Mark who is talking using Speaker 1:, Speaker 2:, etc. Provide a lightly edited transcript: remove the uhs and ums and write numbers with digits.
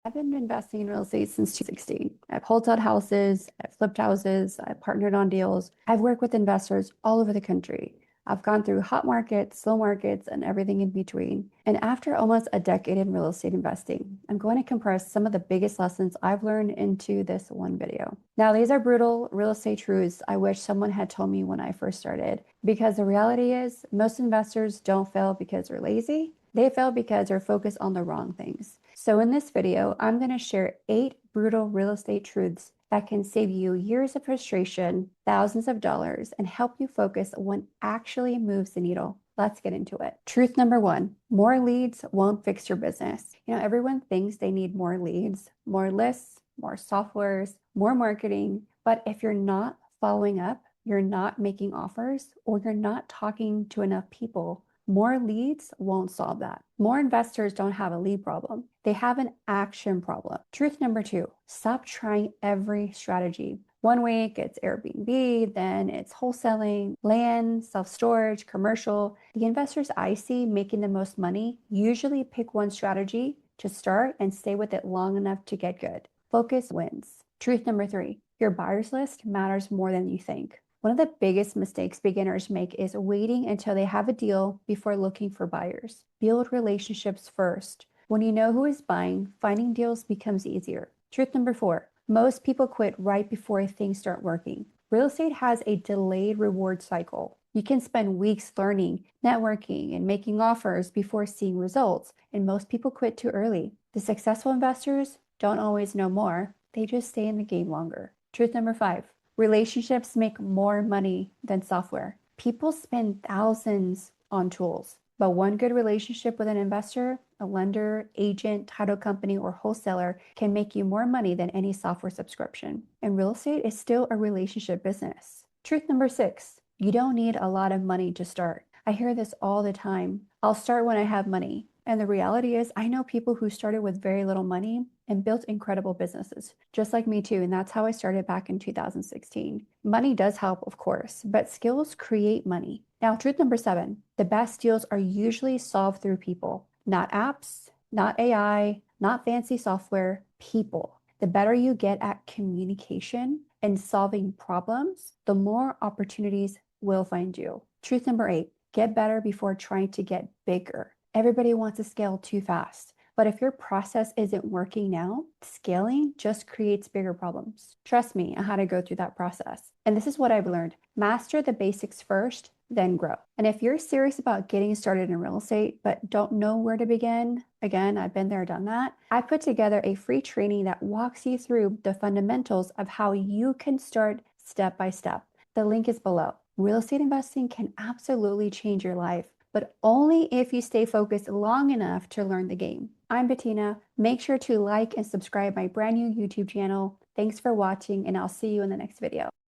Speaker 1: I've been investing in real estate since 2016. I've wholesaled houses, I've flipped houses, I've partnered on deals. I've worked with investors all over the country. I've gone through hot markets, slow markets, and everything in between. And after almost a decade in real estate investing, I'm going to compress some of the biggest lessons I've learned into this one video. Now, these are brutal real estate truths I wish someone had told me when I first started, because the reality is most investors don't fail because they're lazy. They fail because they're focused on the wrong things. So in this video, I'm going to share 8 brutal real estate truths that can save you years of frustration, thousands of dollars, and help you focus on what actually moves the needle. Let's get into it. Truth number 1, more leads won't fix your business. Everyone thinks they need more leads, more lists, more softwares, more marketing. But if you're not following up, you're not making offers, or you're not talking to enough people, more leads won't solve that. More investors don't have a lead problem. They have an action problem. Truth number 2, stop trying every strategy. One week it's Airbnb, then it's wholesaling, land, self-storage, commercial. The investors I see making the most money usually pick one strategy to start and stay with it long enough to get good. Focus wins. Truth number 3, your buyer's list matters more than you think. One of the biggest mistakes beginners make is waiting until they have a deal before looking for buyers. Build relationships first. When you know who is buying, finding deals becomes easier. Truth number 4, most people quit right before things start working. Real estate has a delayed reward cycle. You can spend weeks learning, networking, and making offers before seeing results, and most people quit too early. The successful investors don't always know more, they just stay in the game longer. Truth number 5, relationships make more money than software. People spend thousands on tools, but one good relationship with an investor, a lender, agent, title company, or wholesaler can make you more money than any software subscription. And real estate is still a relationship business. Truth number 6, you don't need a lot of money to start. I hear this all the time. I'll start when I have money. And the reality is, I know people who started with very little money and built incredible businesses, just like me too. And that's how I started back in 2016. Money does help, of course, but skills create money. Now, truth number 7, the best deals are usually solved through people, not apps, not AI, not fancy software, people. The better you get at communication and solving problems, the more opportunities will find you. Truth number 8, get better before trying to get bigger. Everybody wants to scale too fast. But if your process isn't working now, scaling just creates bigger problems. Trust me, I had to go through that process. And this is what I've learned. Master the basics first, then grow. And if you're serious about getting started in real estate, but don't know where to begin, again, I've been there, done that. I put together a free training that walks you through the fundamentals of how you can start step by step. The link is below. Real estate investing can absolutely change your life, but only if you stay focused long enough to learn the game. I'm Bettina. Make sure to like and subscribe my brand new YouTube channel. Thanks for watching, and I'll see you in the next video.